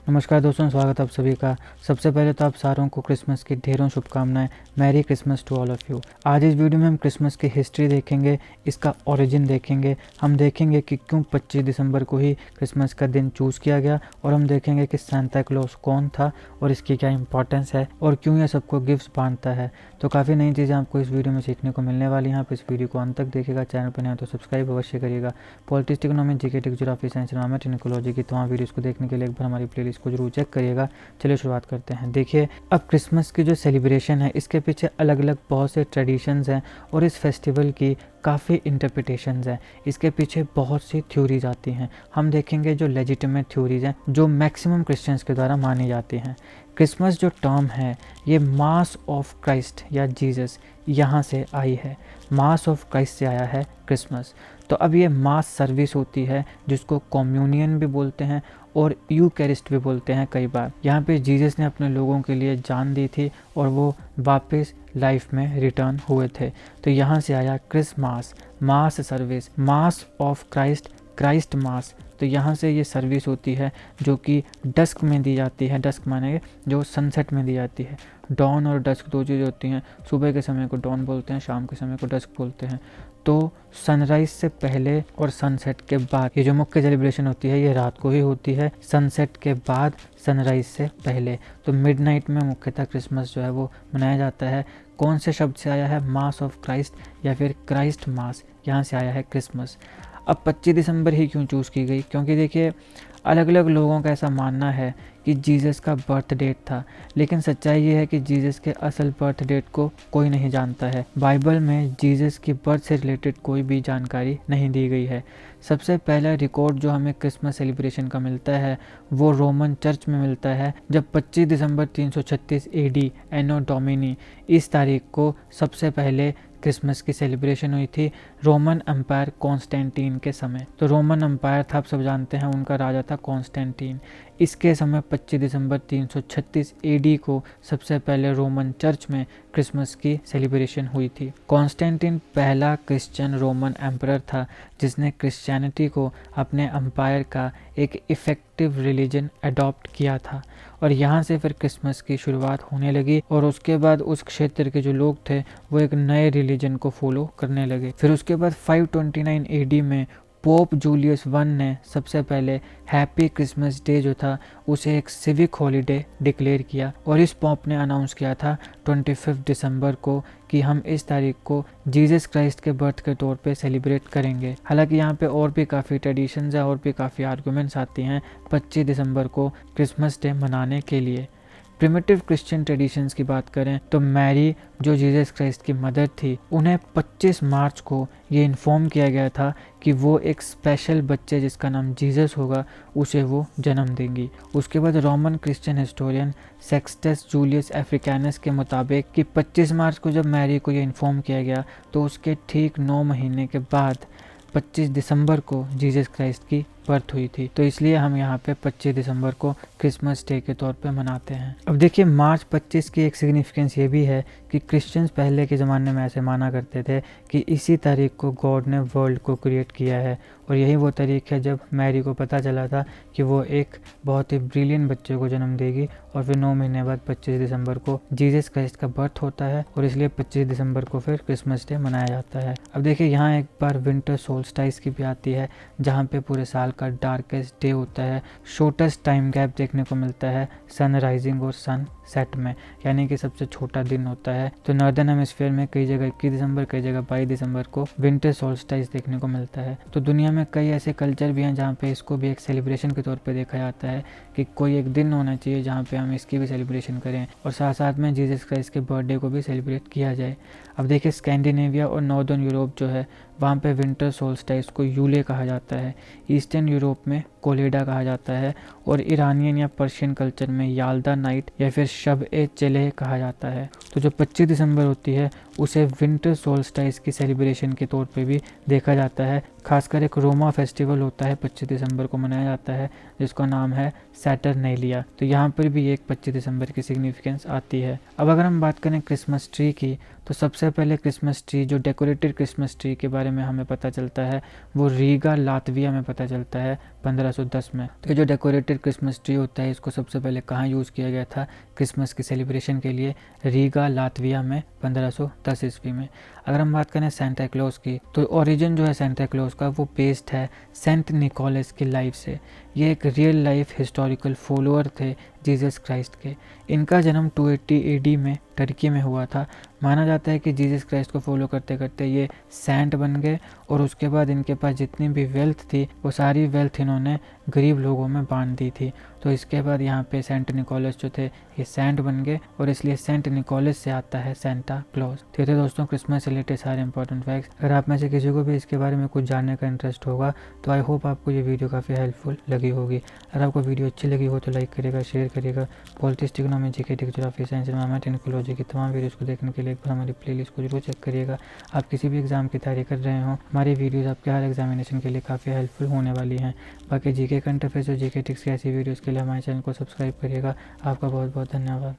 नमस्कार दोस्तों, स्वागत है आप सभी का। सबसे पहले तो आप सारों को क्रिसमस की ढेरों शुभकामनाएं। Merry Christmas to all of you. आज इस वीडियो में हम क्रिसमस की हिस्ट्री देखेंगे, इसका ओरिजिन देखेंगे, हम देखेंगे कि क्यों 25 दिसंबर को ही क्रिसमस का दिन चूज़ किया गया, और हम देखेंगे कि सांता क्लॉज कौन था और इसकी क्या इंपॉर्टेंस है और क्यों यह सबको गिफ्ट्स बांटता है। तो काफ़ी नई चीज़ें आपको इस वीडियो में सीखने को मिलने वाली हैं। आप इस वीडियो को अंत तक देखिएगा। चैनल पर नया तो सब्सक्राइब अवश्य करिएगा। Politics, economy, GK, geography, science, environment, ecology की तमाम वीडियोस को देखने के लिए एक बार हमारी प्लेलिस्ट को जरूर चेक करिएगा। चलिए शुरुआत करते हैं। देखिए, अब क्रिसमस की जो सेलिब्रेशन है इसके पीछे अलग अलग बहुत से ट्रेडिशंस हैं और इस फेस्टिवल की काफ़ी इंटरप्रिटेशंस हैं। इसके पीछे बहुत सी थ्योरीज आती हैं। हम देखेंगे जो लेजिटिमेट थ्योरीज हैं जो मैक्सिमम क्रिश्चियंस के द्वारा मानी जाती हैं। क्रिसमस जो टर्म है ये मास ऑफ क्राइस्ट या जीसस यहाँ से आई है। मास ऑफ क्राइस्ट से आया है क्रिसमस। तो अब ये मास सर्विस होती है जिसको कम्युनियन भी बोलते हैं और यूकैरिस्ट भी बोलते हैं कई बार। यहाँ पे जीसस ने अपने लोगों के लिए जान दी थी और वो वापस लाइफ में रिटर्न हुए थे। तो यहाँ से आया Christmas, mass service, mass of Christ, Christ mass. तो यहाँ से ये सर्विस होती है जो कि डस्क में दी जाती है। डस्क माने जो सनसेट में दी जाती है। डॉन और डस्क दो चीज़ें होती हैं। सुबह के समय को डॉन बोलते हैं, शाम के समय को डस्क बोलते हैं। तो सनराइज से पहले और सनसेट के बाद ये जो मुख्य सेलिब्रेशन होती है ये रात को ही होती है, सनसेट के बाद सनराइज से पहले। तो मिडनाइट में मुख्यतः क्रिसमस जो है वो मनाया जाता है। कौन से शब्द से आया है? मास ऑफ क्राइस्ट या फिर क्राइस्ट मास, यहाँ से आया है क्रिसमस। अब 25 दिसंबर ही क्यों चूज़ की गई? क्योंकि देखिए, अलग अलग लोगों का ऐसा मानना है कि जीसस का बर्थ डेट था, लेकिन सच्चाई ये है कि जीसस के असल बर्थ डेट को कोई नहीं जानता है। बाइबल में जीसस की बर्थ से रिलेटेड कोई भी जानकारी नहीं दी गई है। सबसे पहला रिकॉर्ड जो हमें क्रिसमस सेलिब्रेशन का मिलता है वो रोमन चर्च में मिलता है, जब 25 दिसंबर 336 एडी एनो डोमिनी इस तारीख को सबसे पहले क्रिसमस की सेलिब्रेशन हुई थी रोमन एम्पायर कॉन्स्टेंटीन के समय। तो रोमन एम्पायर था, आप सब जानते हैं, उनका राजा था कॉन्स्टेंटीन। इसके समय 25 दिसंबर 336 एडी को सबसे पहले रोमन चर्च में क्रिसमस की सेलिब्रेशन हुई थी। कॉन्स्टेंटीन पहला क्रिश्चियन रोमन एम्परर था जिसने क्रिश्चियनिटी को अपने एम्पायर का एक इफ़ेक्टिव रिलीजन अडॉप्ट किया था, और यहाँ से फिर क्रिसमस की शुरुआत होने लगी। और उसके बाद उस क्षेत्र के जो लोग थे वो एक नए रिलीजन को फॉलो करने लगे। फिर उसके बाद 529 एडी में पोप जूलियस वन ने सबसे पहले हैप्पी क्रिसमस डे जो था उसे एक सिविक हॉलीडे डिक्लेयर किया, और इस पोप ने अनाउंस किया था 25 दिसंबर को कि हम इस तारीख को जीसस क्राइस्ट के बर्थ के तौर पे सेलिब्रेट करेंगे। हालांकि यहाँ पे और भी काफ़ी ट्रेडिशंस है और भी काफ़ी आर्गूमेंट्स आती हैं 25 दिसंबर को क्रिसमस डे मनाने के लिए। प्रिमिटिव क्रिश्चियन ट्रेडिशंस की बात करें तो मैरी जो जीसस क्राइस्ट की मदर थी, उन्हें 25 मार्च को ये इन्फॉर्म किया गया था कि वो एक स्पेशल बच्चे जिसका नाम जीसस होगा उसे वो जन्म देंगी। उसके बाद Roman Christian historian Sextus Julius अफ्रीकानस के मुताबिक कि 25 मार्च को जब मैरी को ये इन्फॉर्म किया गया तो उसके ठीक 9 महीने के बाद 25 दिसंबर को जीसस क्राइस्ट की बर्थ हुई थी। तो इसलिए हम यहाँ पे 25 दिसंबर को क्रिसमस डे के तौर पे मनाते हैं। अब देखिए, मार्च 25 की एक सिग्निफिकेंस ये भी है कि क्रिश्चियंस पहले के ज़माने में ऐसे माना करते थे कि इसी तारीख को गॉड ने वर्ल्ड को क्रिएट किया है, और यही वो तारीख है जब मैरी को पता चला था कि वो एक बहुत ही ब्रिलियंट बच्चे को जन्म देगी, और फिर 9 महीने बाद 25 दिसंबर को जीसस क्राइस्ट का बर्थ होता है, और इसलिए 25 दिसंबर को फिर क्रिसमस डे मनाया जाता है। अब देखिए, यहाँ एक बार विंटर सोल्स्टाइस की भी आती है जहाँ पे पूरे साल का डार्केस्ट डे होता है। शॉर्टेस्ट टाइम गैप देखने को मिलता है सन राइजिंग और सन सेट में, यानी कि सबसे छोटा दिन होता है। तो नॉर्दर्न हेमिस्फीयर में कई जगह 21 दिसंबर, कई जगह 22 दिसंबर को विंटर सोल्स्टाइस देखने को मिलता है। तो दुनिया में कई ऐसे कल्चर भी हैं जहाँ पे इसको भी एक सेलिब्रेशन के तौर पे देखा जाता है कि कोई एक दिन होना चाहिए जहाँ पे हम इसकी भी सेलिब्रेशन करें, और साथ साथ में जीसस क्राइस्ट के बर्थडे को भी सेलिब्रेट किया जाए। अब देखिए, स्कैंडिनेविया और नॉर्दर्न यूरोप जो है वहाँ पे विंटर सोल्स्टाइस को यूले कहा जाता है। ईस्टर्न यूरोप में कोलेडा कहा जाता है, और ईरानियन या पर्शियन कल्चर में याल्दा नाइट या फिर शब ए चेलेह कहा जाता है। तो जो 25 दिसंबर होती है उसे विंटर सोल्स्टाइस की सेलिब्रेशन के तौर पे भी देखा जाता है। खासकर एक रोमा फेस्टिवल होता है 25 दिसंबर को मनाया जाता है जिसका नाम है सैटरनेलिया। तो यहाँ पर भी एक 25 दिसंबर की सिग्निफिकेंस आती है। अब अगर हम बात करें क्रिसमस ट्री की, तो सबसे पहले क्रिसमस ट्री जो डेकोरेटेड क्रिसमस ट्री के बारे में हमें पता चलता है वो रीगा लातविया में पता चलता है 1510 में। तो ये जो डेकोरेटेड क्रिसमस ट्री होता है इसको सबसे पहले कहाँ यूज़ किया गया था क्रिसमस की सेलिब्रेशन के लिए? रीगा, लातविया में 1510 ईस्वी में। अगर हम बात करें सेंटा क्लॉज की, तो ओरिजिन जो है सेंटा क्लॉज का वो बेस्ड है सेंट निकोलस की लाइफ से। ये एक रियल लाइफ हिस्टोरिकल फॉलोअर थे जीसस क्राइस्ट के। इनका जन्म 280 एडी में टर्की में हुआ था। माना जाता है कि जीसस क्राइस्ट को फॉलो करते करते ये सेंट बन गए और उसके बाद इनके पास जितनी भी वेल्थ थी वो सारी वेल्थ इन्होंने गरीब लोगों में बांट दी थी। तो इसके बाद यहाँ पे सेंट निकोलस जो थे ये सेंट बन गए और इसलिए सेंट निकोलस से आता है सेंटा क्लॉज। तो थे दोस्तों क्रिसमस से रिलेटेड सारे इंपॉर्टेंट फैक्ट्स। अगर आप में से किसी को भी इसके बारे में कुछ जानने का इंटरेस्ट होगा तो आई होप आपको ये वीडियो काफ़ी हेल्पफुल लगी होगी। अगर आपको वीडियो अच्छी लगी हो तो लाइक करिएगा, शेयर करिएगा। Politics, economy, GK, geography, science, environment, ecology की तमाम वीडियोस को देखने के लिए एक बार हमारी प्लेलिस्ट को जरूर चेक करिएगा। आप किसी भी एग्जाम की तैयारी कर रहे हो, हमारी वीडियोस आपके हर एग्जामिनेशन के लिए काफ़ी हेल्पफुल होने वाली हैं। बाकी जीके करंट अफेयर्स और जीके टिक्स की ऐसी वीडियोस के लिए हमारे चैनल को सब्सक्राइब करिएगा। आपका बहुत बहुत धन्यवाद।